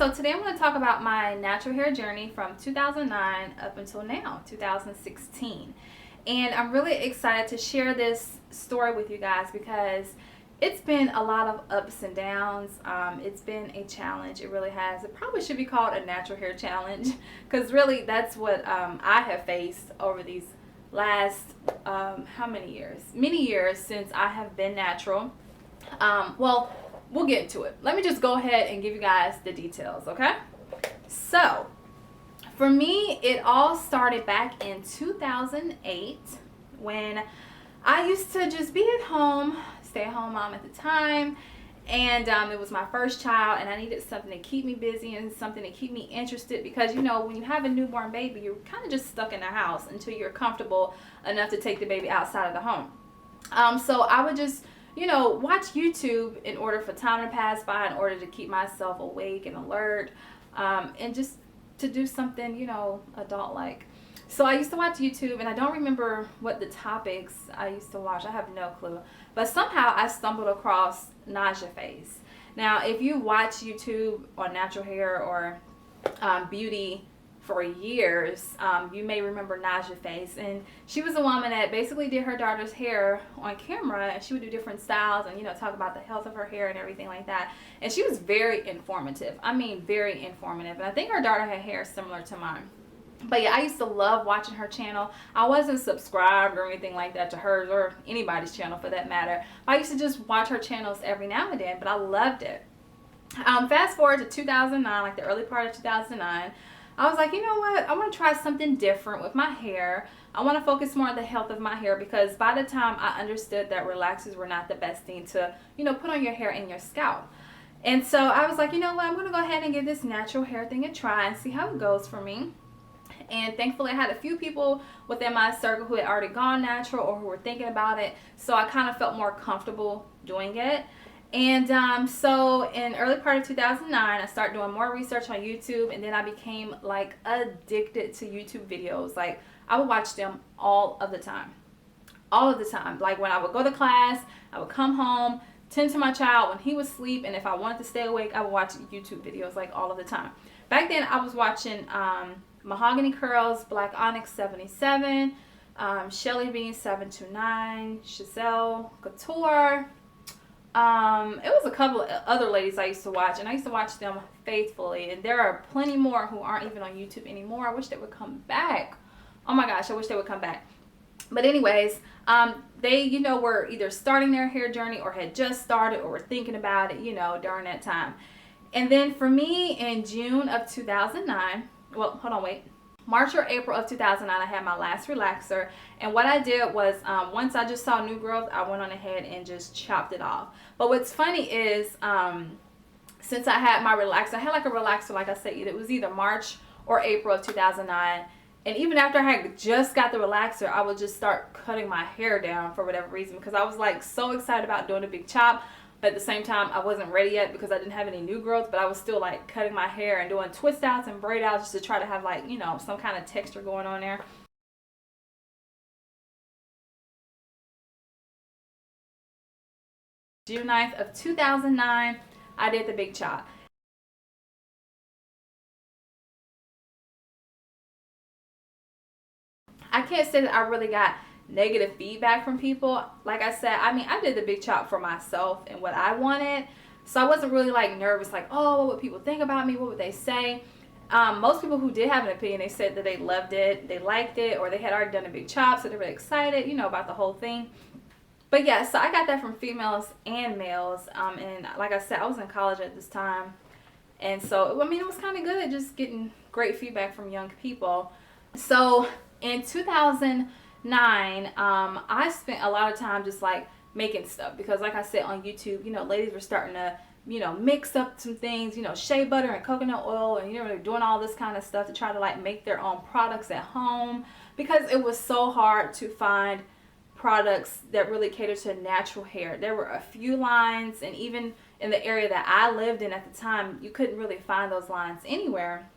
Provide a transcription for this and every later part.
so today I'm going to talk about my natural hair journey from 2009 up until now, 2016. And I'm really excited to share this story with you guys because it's been a lot of ups and downs. It's been a challenge. It really has. It probably should be called a natural hair challenge because really that's what I have faced over these last, how many years? Many years since I have been natural. Well, we'll get into it. Let me just go ahead and give you guys the details, okay? So, for me, it all started back in 2008 when I used to just be at home, stay-at-home mom at the time, and it was my first child, and I needed something to keep me busy and something to keep me interested because, you know, when you have a newborn baby, you're kind of just stuck in the house until you're comfortable enough to take the baby outside of the home. So I would just watch YouTube in order for time to pass by, in order to keep myself awake and alert, and just to do something, adult-like. So I used to watch YouTube, and I don't remember what the topics I used to watch. I have no clue. But somehow I stumbled across Naja Face. Now, if you watch YouTube on natural hair or beauty for years, you may remember Naja Face, and she was a woman that basically did her daughter's hair on camera, and she would do different styles and talk about the health of her hair and everything like that. And she was very informative. I mean, very informative. And I think her daughter had hair similar to mine. But yeah, I used to love watching her channel. I wasn't subscribed or anything like that to hers or anybody's channel for that matter. I used to just watch her channels every now and then, but I loved it. Fast forward to 2009, like the early part of 2009, I was like, you know what? I want to try something different with my hair. I want to focus more on the health of my hair because by the time I understood that relaxers were not the best thing to, put on your hair and your scalp. And so I was like, you know what? I'm going to go ahead and give this natural hair thing a try and see how it goes for me. And thankfully I had a few people within my circle who had already gone natural or who were thinking about it. So I kind of felt more comfortable doing it. And so in early part of 2009, I started doing more research on YouTube, and then I became like addicted to YouTube videos. Like I would watch them all of the time. All of the time. Like when I would go to class, I would come home, tend to my child when he was asleep, and if I wanted to stay awake, I would watch YouTube videos like all of the time. Back then I was watching Mahogany Curls, Black Onyx 77, Shelly Bean 729, Giselle Couture. It was a couple of other ladies I used to watch, and I used to watch them faithfully, and there are plenty more who aren't even on YouTube anymore. I wish they would come back. Oh my gosh, I wish they would come back. But anyways, they, were either starting their hair journey or had just started or were thinking about it, during that time. And then for me in June of 2009, well, hold on, wait. March or April of 2009, I had my last relaxer, and what I did was once I just saw new growth, I went on ahead and just chopped it off. But what's funny is since I had my relaxer, I had like a relaxer, like I said, it was either March or April of 2009, and even after I had just got the relaxer, I would just start cutting my hair down for whatever reason because I was like so excited about doing a big chop. But at the same time, I wasn't ready yet because I didn't have any new growth, but I was still like cutting my hair and doing twist outs and braid outs just to try to have like, some kind of texture going on there. June 9th of 2009, I did the big chop. I can't say that I really got negative feedback from people. Like I said, I did the big chop for myself and what I wanted, so I wasn't really like nervous like, oh, what would people think about me, what would they say. Most people who did have an opinion, they said that they loved it, they liked it, or they had already done a big chop, so they were excited about the whole thing. But yeah, so I got that from females and males, and like I said, I was in college at this time, and so it was kind of good just getting great feedback from young people. So in 2009, I spent a lot of time just like making stuff because like I said on YouTube, ladies were starting to, mix up some things, shea butter and coconut oil, and they're doing all this kind of stuff to try to like make their own products at home because it was so hard to find products that really cater to natural hair. There were a few lines, and even in the area that I lived in at the time, you couldn't really find those lines anywhere.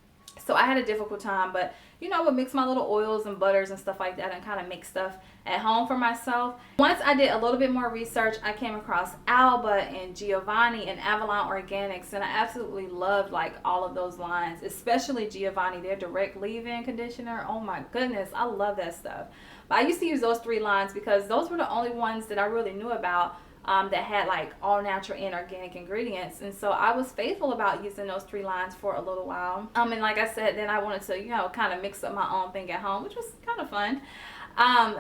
So I had a difficult time, but you know, I would mix my little oils and butters and stuff like that and kind of make stuff at home for myself. Once I did a little bit more research, I came across Alba and Giovanni and Avalon Organics, and I absolutely loved like all of those lines, especially Giovanni, their direct leave-in conditioner. Oh my goodness, I love that stuff. But I used to use those 3 lines because those were the only ones that I really knew about that had like all natural and organic ingredients, and so I was faithful about using those 3 lines for a little while. And like I said, then I wanted to, you know, kind of mix up my own thing at home, which was kind of fun.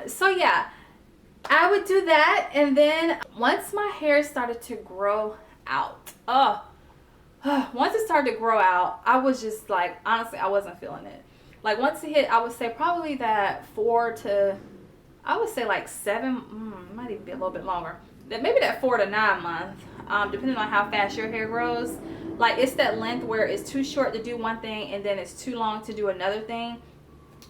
So yeah, I would do that, and then once my hair started to grow out, once it started to grow out, I was just like, honestly, I wasn't feeling it. Like once it hit, I would say probably that 4 to, I would say like 7, might even be a little bit longer. That maybe that 4 to 9 month, depending on how fast your hair grows. Like it's that length where it's too short to do one thing and then it's too long to do another thing.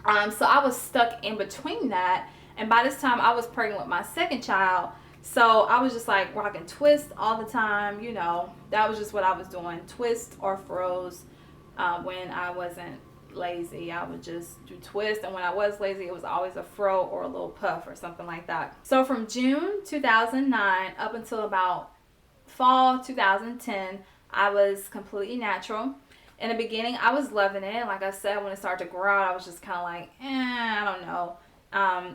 So I was stuck in between that, and by this time I was pregnant with my second child, so I was just like rocking twists all the time. You know, that was just what I was doing, twist or froze. When I wasn't lazy, I would just do twist, and when I was lazy, it was always a fro or a little puff or something like that. So from June 2009 up until about fall 2010, I was completely natural. In the beginning, I was loving it. Like I said, when it started to grow out, I was just kind of like, I don't know.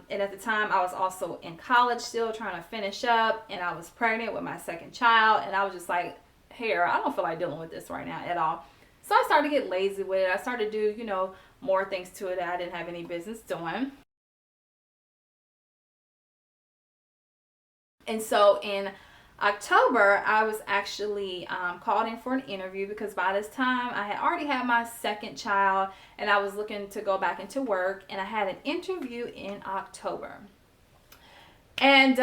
And at the time, I was also in college still trying to finish up, and I was pregnant with my second child, and I was just like, hair, I don't feel like dealing with this right now at all. So I started to get lazy with it. I started to do, you know, more things to it that I didn't have any business doing. And so in October, I was actually called in for an interview because by this time I had already had my second child and I was looking to go back into work, and I had an interview in October. And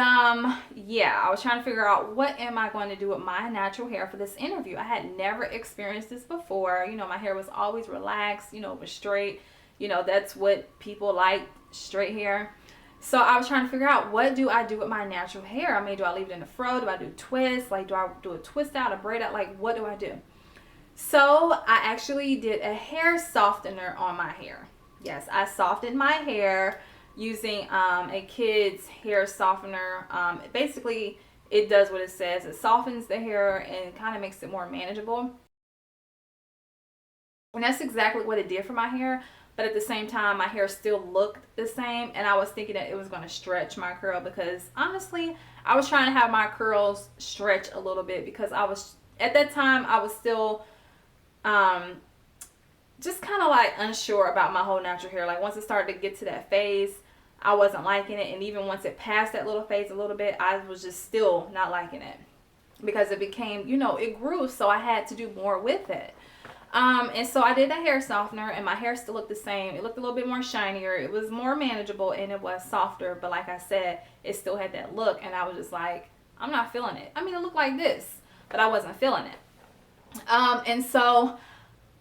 yeah, I was trying to figure out what am I going to do with my natural hair for this interview. I had never experienced this before. You know, my hair was always relaxed, you know, it was straight. You know, that's what people like, straight hair. So I was trying to figure out, what do I do with my natural hair? I mean, do I leave it in a fro? Do I do twists? Like, do I do a twist out, a braid out? Like, what do I do? So I actually did a hair softener on my hair. Yes, I softened my hair using a kid's hair softener. Basically, it does what it says. It softens the hair and kind of makes it more manageable. And that's exactly what it did for my hair. But at the same time, my hair still looked the same. And I was thinking that it was going to stretch my curl because honestly, I was trying to have my curls stretch a little bit because I was, at that time, I was still just kind of like unsure about my whole natural hair. Like once it started to get to that phase, I wasn't liking it, and even once it passed that little phase a little bit, I was just still not liking it because it became, you know, it grew, so I had to do more with it. And so I did a hair softener, and my hair still looked the same. It looked a little bit more shinier. It was more manageable, and it was softer, but like I said, it still had that look, and I was just like, I'm not feeling it. I mean, it looked like this, but I wasn't feeling it. And so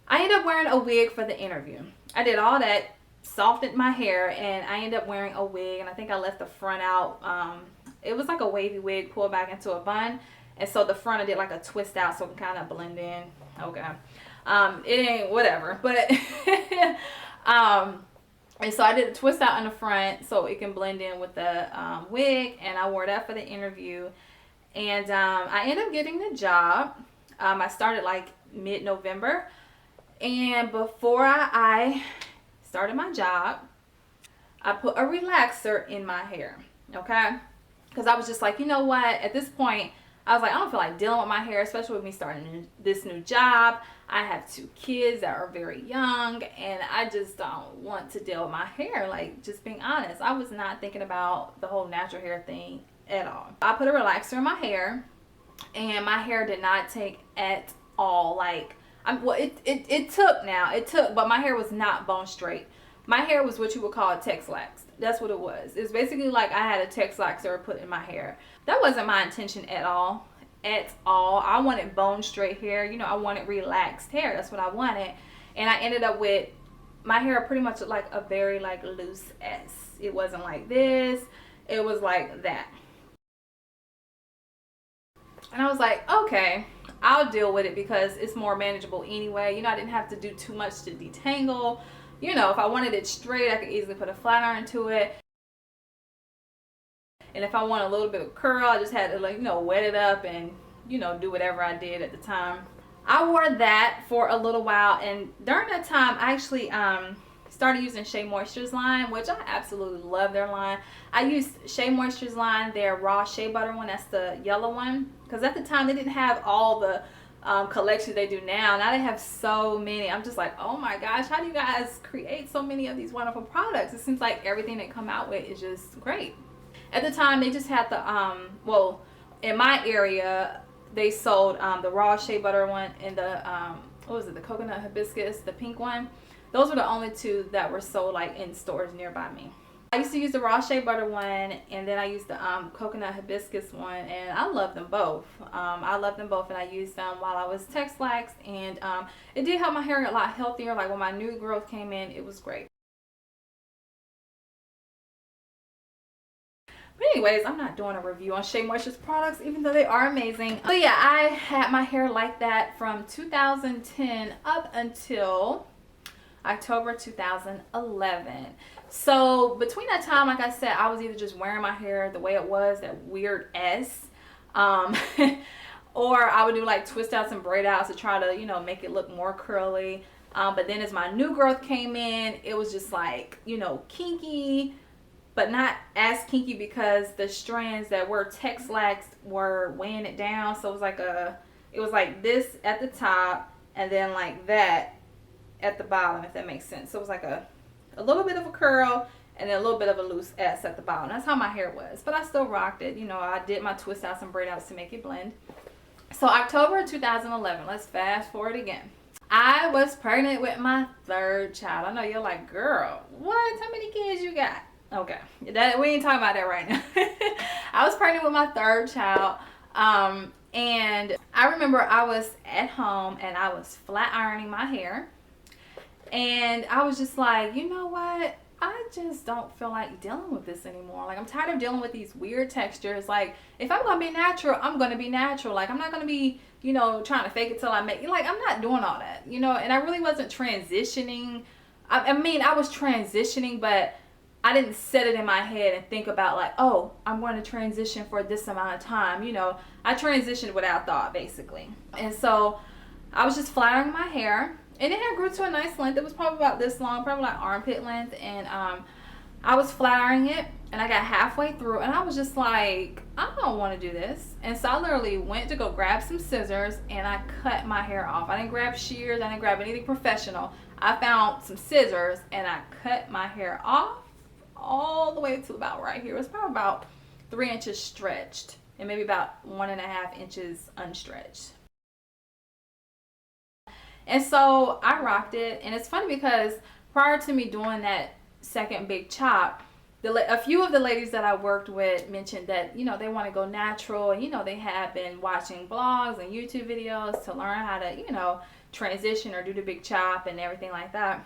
I ended up wearing a wig for the interview. I did all that, softened my hair, and I ended up wearing a wig, and I think I left the front out. It was like a wavy wig pulled back into a bun, and so the front I did like a twist out so it can kind of blend in. Okay. It ain't whatever, but and so I did a twist out in the front so it can blend in with the wig, and I wore that for the interview, and I ended up getting the job. I started like mid-November, and before I started my job, I put a relaxer in my hair, okay? Because I was just like, you know what, at this point, I was like, I don't feel like dealing with my hair, especially with me starting this new job. I have 2 kids that are very young, and I just don't want to deal with my hair. Like, just being honest, I was not thinking about the whole natural hair thing at all. I put a relaxer in my hair, and my hair did not take at all. Like, well, it took, but my hair was not bone straight. My hair was what you would call a Texlax. That's what it was. It's basically like I had a Texlaxer put in my hair. That wasn't my intention at all. At all. I wanted bone straight hair. You know, I wanted relaxed hair. That's what I wanted. And I ended up with my hair pretty much like a very like loose S. It wasn't like this. It was like that. And I was like, okay, I'll deal with it because it's more manageable anyway. You know, I didn't have to do too much to detangle. You know, if I wanted it straight, I could easily put a flat iron to it. And if I want a little bit of curl, I just had to, like, you know, wet it up and, you know, do whatever I did at the time. I wore that for a little while, and during that time I actually started using Shea Moisture's line, which I absolutely love their line. I used Shea Moisture's line, their raw shea butter one, that's the yellow one, because at the time they didn't have all the collections they do now. Now they have so many. I'm just like, oh my gosh, how do you guys create so many of these wonderful products? It seems like everything they come out with is just great. At the time they just had the well, in my area they sold the raw shea butter one and the what was it, the coconut hibiscus, the pink one. Those were the only two that were sold like in stores nearby me. I used to use the raw shea butter one, and then I used the coconut hibiscus one, and I love them both. I love them both, and I used them while I was Texlaxed, and it did help my hair get a lot healthier. Like when my new growth came in, it was great. But anyways, I'm not doing a review on Shea Moisture's products, even though they are amazing. So yeah, I had my hair like that from 2010 up until October 2011. So between that time, like I said, I was either just wearing my hair the way it was, that weird S, or I would do like twist outs and braid outs to try to, you know, make it look more curly. But then as my new growth came in, it was just like, you know, kinky, but not as kinky because the strands that were Texlaxed were weighing it down. So it was like this at the top and then like that at the bottom, if that makes sense. So it was like a little bit of a curl and then a little bit of a loose S at the bottom. That's how my hair was, but I still rocked it. You know, I did my twist outs and braid outs to make it blend. So October 2011, let's fast forward again. I was pregnant with my third child. I know you're like, girl, what? How many kids you got? Okay, we ain't talking about that right now. I was pregnant with my third child, and I remember I was at home and I was flat ironing my hair, and I was just like, you know what? I just don't feel like dealing with this anymore. Like, I'm tired of dealing with these weird textures. Like, if I'm gonna be natural, I'm gonna be natural. Like, I'm not gonna be, you know, trying to fake it till I make it. Like, I'm not doing all that, you know. And I really wasn't transitioning. I mean, I was transitioning, but I didn't set it in my head and think about like, oh, I'm going to transition for this amount of time. You know, I transitioned without thought, basically. And so I was just flat ironing my hair, and it had grew to a nice length. It was probably about this long, probably like armpit length. And I was flat ironing it, and I got halfway through, and I was just like, I don't want to do this. And so I literally went to go grab some scissors, and I cut my hair off. I didn't grab shears. I didn't grab anything professional. I found some scissors, and I cut my hair off all the way to about right here. It was probably about 3 inches stretched and maybe about 1.5 inches unstretched. And so I rocked it. And it's funny because prior to me doing that second big chop, a few of the ladies that I worked with mentioned that, you know, they want to go natural, and, you know, they have been watching blogs and YouTube videos to learn how to, you know, transition or do the big chop and everything like that.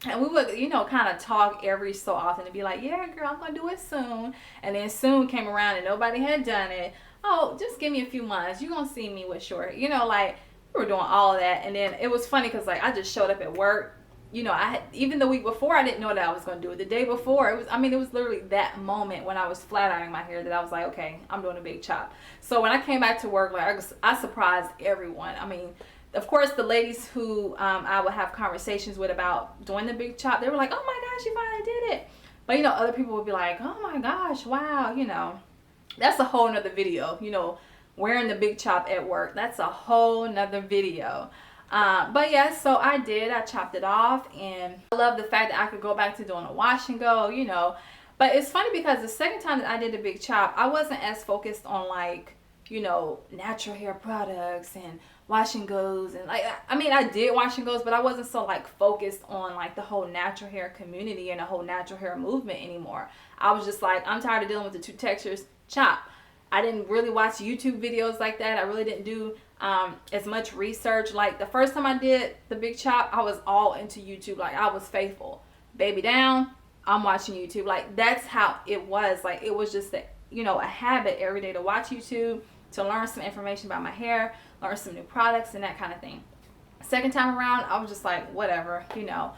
And we would, you know, kind of talk every so often to be like, yeah, girl, I'm going to do it soon. And then soon came around and nobody had done it. Oh, just give me a few months. You're going to see me with short. You know, like, we were doing all of that. And then it was funny because, like, I just showed up at work. You know, even the week before, I didn't know that I was going to do it. The day before, it was literally that moment when I was flat ironing my hair that I was like, okay, I'm doing a big chop. So when I came back to work, like, I surprised everyone. I mean, of course, the ladies who I would have conversations with about doing the big chop, they were like, oh my gosh, you finally did it. But, you know, other people would be like, oh my gosh, wow, you know. That's a whole nother video, you know, wearing the big chop at work. That's a whole nother video. But yeah, so I chopped it off, and I love the fact that I could go back to doing a wash and go, you know. But it's funny because the second time that I did the big chop, I wasn't as focused on, like, you know, natural hair products and wash and goes, and like, I mean, I did wash and goes, but I wasn't so like focused on like the whole natural hair community and the whole natural hair movement anymore. I was just like, I'm tired of dealing with the two textures, chop. I didn't really watch YouTube videos like that. I really didn't do as much research. Like the first time I did the big chop, I was all into YouTube. Like, I was faithful. Baby down, I'm watching YouTube. Like, that's how it was. Like, it was just a, you know, a habit every day to watch YouTube, to learn some information about my hair, learn some new products and that kind of thing. Second time around, I was just like, whatever, you know.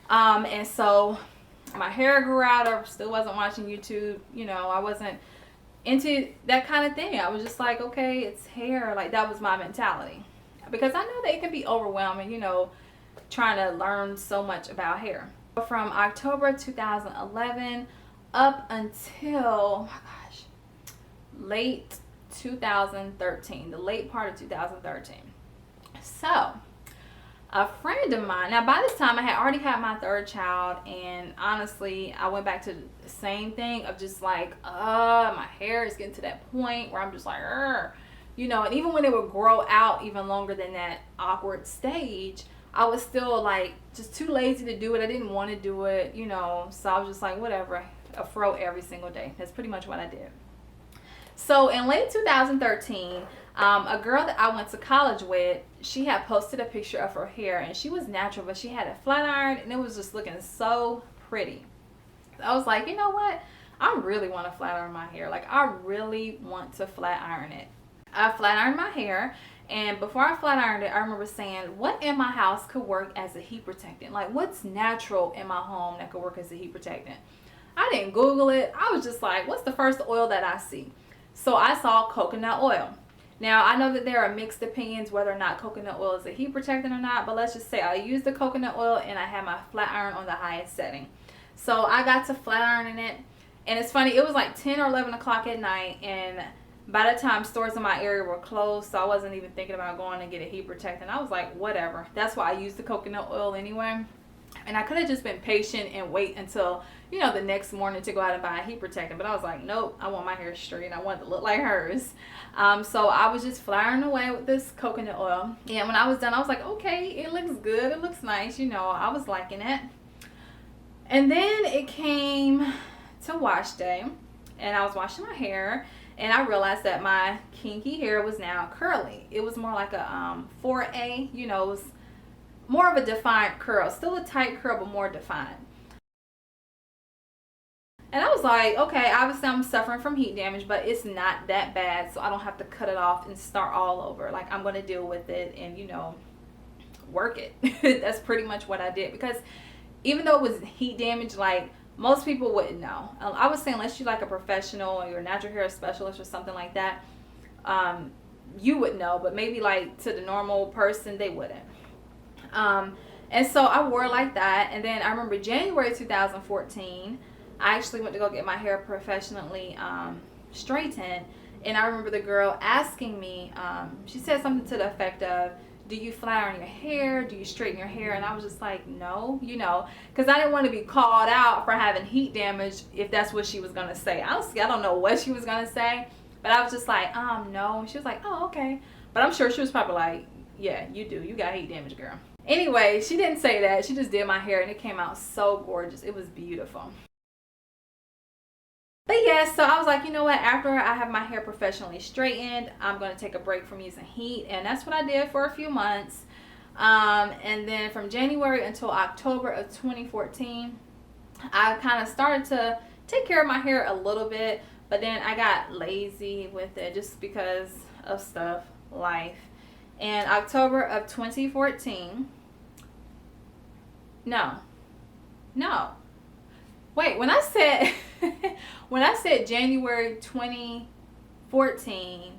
And so my hair grew out. I still wasn't watching YouTube, you know. I wasn't into that kind of thing. I was just like, okay, it's hair. Like, that was my mentality, because I know that it can be overwhelming, you know, trying to learn so much about hair. From October 2011 up until, oh my gosh, late 2013, the late part of 2013. So a friend of mine, now by this time I had already had my third child, and honestly I went back to the same thing of just like, my hair is getting to that point where I'm just like, you know. And even when it would grow out even longer than that awkward stage, I was still like just too lazy to do it. I didn't want to do it, you know. So I was just like, whatever, a fro every single day. That's pretty much what I did. So in late 2013, a girl that I went to college with, she had posted a picture of her hair, and she was natural, but she had a flat iron, and it was just looking so pretty. I was like, you know what? I really want to flat iron my hair. Like, I really want to flat iron it. I flat ironed my hair, and before I flat ironed it, I remember saying, what in my house could work as a heat protectant? Like, what's natural in my home that could work as a heat protectant? I didn't Google it. I was just like, what's the first oil that I see? So I saw coconut oil. Now, I know that there are mixed opinions whether or not coconut oil is a heat protectant or not, but let's just say I used the coconut oil and I had my flat iron on the highest setting. So I got to flat ironing it, and it's funny, it was like 10 or 11 o'clock at night, and by the time stores in my area were closed, so I wasn't even thinking about going to get a heat protectant. I was like, whatever. That's why I used the coconut oil anyway. And I could have just been patient and wait until, you know, the next morning to go out and buy a heat protectant. But I was like, nope, I want my hair straight, and I want it to look like hers. So I was just flaring away with this coconut oil. And when I was done, I was like, okay, it looks good. It looks nice. You know, I was liking it. And then it came to wash day, and I was washing my hair, and I realized that my kinky hair was now curly. It was more like a 4A, you know, it was more of a defined curl. Still a tight curl, but more defined. And I was like, okay, obviously I'm suffering from heat damage, but it's not that bad, so I don't have to cut it off and start all over. Like, I'm going to deal with it and, you know, work it. That's pretty much what I did, because even though it was heat damage, like, most people wouldn't know. I would say unless you're like a professional or you're a natural hair specialist or something like that, you would know, but maybe like to the normal person, they wouldn't. And so I wore it like that. And then I remember January 2014, I actually went to go get my hair professionally straightened. And I remember the girl asking me, she said something to the effect of, do you flat iron your hair? Do you straighten your hair? And I was just like, no, you know, because I didn't want to be called out for having heat damage if that's what she was going to say. Honestly, I don't know what she was going to say, but I was just like, no. And she was like, oh, okay. But I'm sure she was probably like, yeah, you do. You got heat damage, girl. Anyway, she didn't say that. She just did my hair, and it came out so gorgeous. It was beautiful. But yeah, so I was like, you know what, after I have my hair professionally straightened, I'm going to take a break from using heat. And that's what I did for a few months. And then from January until October of 2014, I kind of started to take care of my hair a little bit. But then I got lazy with it just because of stuff, life. In October of 2014, no. Wait, when I said when I said January 2014,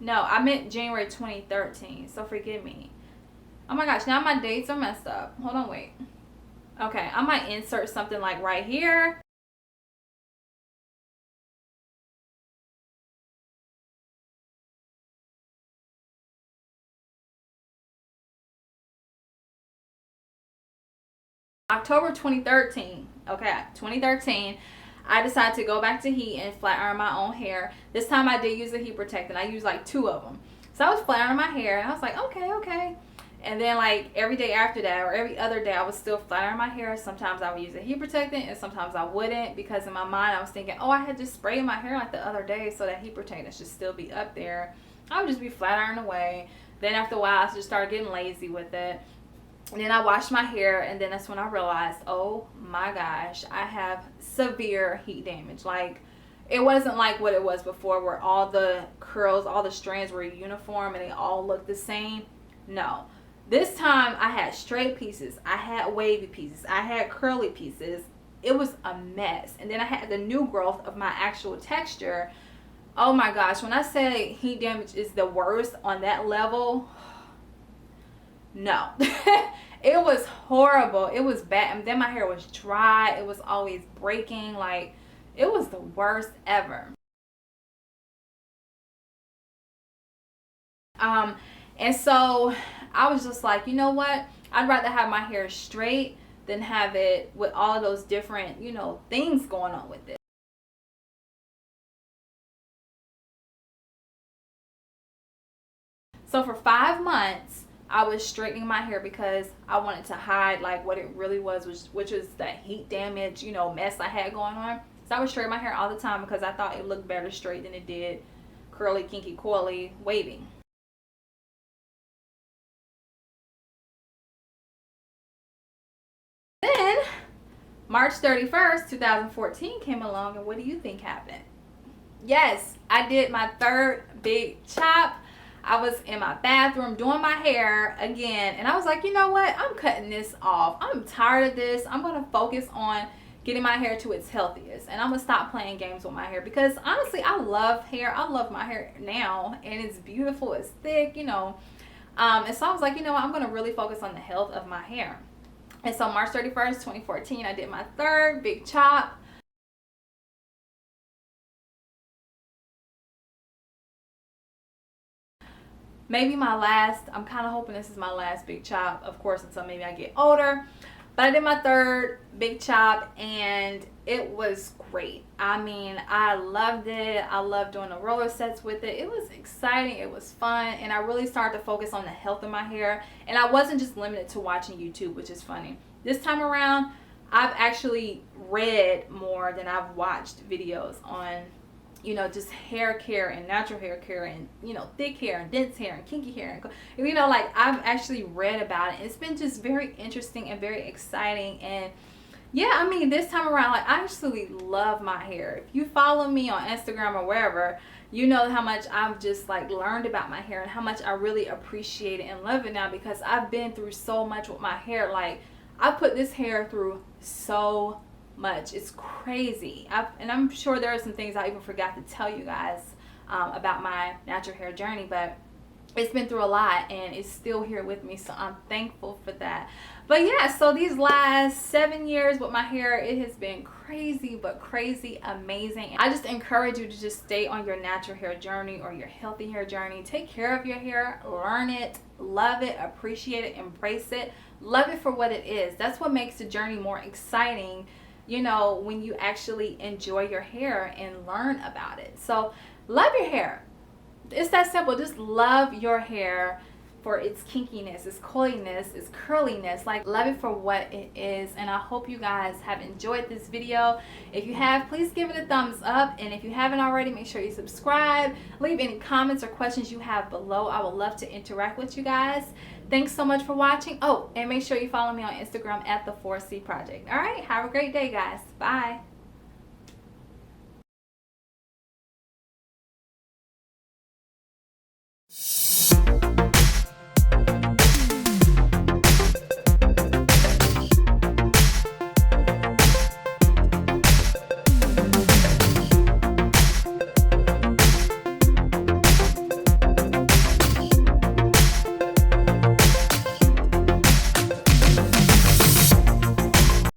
no, I meant January 2013. So forgive me. Oh my gosh, now my dates are messed up. Hold on, wait. Okay, I might insert something like right here. October 2013. Okay, 2013. I decided to go back to heat and flat iron my own hair. This time I did use a heat protectant. I used like 2 of them. So I was flat ironing my hair, and I was like, okay. And then like every day after that, or every other day, I was still flat ironing my hair. Sometimes I would use a heat protectant, and sometimes I wouldn't, because in my mind I was thinking, oh, I had just sprayed my hair like the other day, so that heat protectant should still be up there. I would just be flat ironing away. Then after a while, I just started getting lazy with it. And then I washed my hair, and then that's when I realized, oh my gosh, I have severe heat damage. Like, It wasn't like what it was before where all the curls, all the strands were uniform and they all looked the same. No. This time I had straight pieces, I had wavy pieces, I had curly pieces. It was a mess. And then I had the new growth of my actual texture. Oh my gosh, when I say heat damage is the worst on that level, no. It was horrible. It was bad. And then my hair was dry. It was always breaking. Like, it was the worst ever. And so I was just like, you know what? I'd rather have my hair straight than have it with all those different, you know, things going on with it. So for 5 months, I was straightening my hair because I wanted to hide like what it really was, which was that heat damage, you know, mess I had going on. So I would straighten my hair all the time because I thought it looked better straight than it did curly, kinky, coily, wavy. Then March 31st, 2014 came along, and what do you think happened? Yes, I did my third big chop. I was in my bathroom doing my hair again, and I was like, you know what? I'm cutting this off. I'm tired of this. I'm going to focus on getting my hair to its healthiest, and I'm going to stop playing games with my hair because honestly, I love hair. I love my hair now, and it's beautiful. It's thick, you know. And so I was like, you know what? I'm going to really focus on the health of my hair. And so March 31st, 2014, I did my third big chop. Maybe my last. I'm kind of hoping this is my last big chop, of course, until maybe I get older. But I did my third big chop and it was great. I mean, I loved it. I loved doing the roller sets with it. It was exciting. It was fun. And I really started to focus on the health of my hair. And I wasn't just limited to watching YouTube, which is funny. This time around, I've actually read more than I've watched videos on, you know, just hair care and natural hair care and, you know, thick hair and dense hair and kinky hair. And, you know, like I've actually read about it. It's been just very interesting and very exciting. And yeah, I mean, this time around, like I actually love my hair. If you follow me on Instagram or wherever, you know how much I've just like learned about my hair and how much I really appreciate it and love it now because I've been through so much with my hair. Like I put this hair through so much. It's crazy. And I'm sure there are some things I even forgot to tell you guys about my natural hair journey, but it's been through a lot and it's still here with me, so I'm thankful for that. But yeah, so these last 7 years with my hair, it has been crazy, but crazy amazing. I just encourage you to just stay on your natural hair journey or your healthy hair journey. Take care of your hair, learn it, love it, appreciate it, embrace it, love it for what it is. That's what makes the journey more exciting, you know, when you actually enjoy your hair and learn about it. So love your hair. It's that simple. Just love your hair for its kinkiness, its coiliness, its curliness. Like, love it for what it is. And I hope you guys have enjoyed this video. If you have, please give it a thumbs up. And if you haven't already, make sure you subscribe. Leave any comments or questions you have below. I would love to interact with you guys. Thanks so much for watching. Oh, and make sure you follow me on Instagram at The4cProject. All right, have a great day, guys. Bye.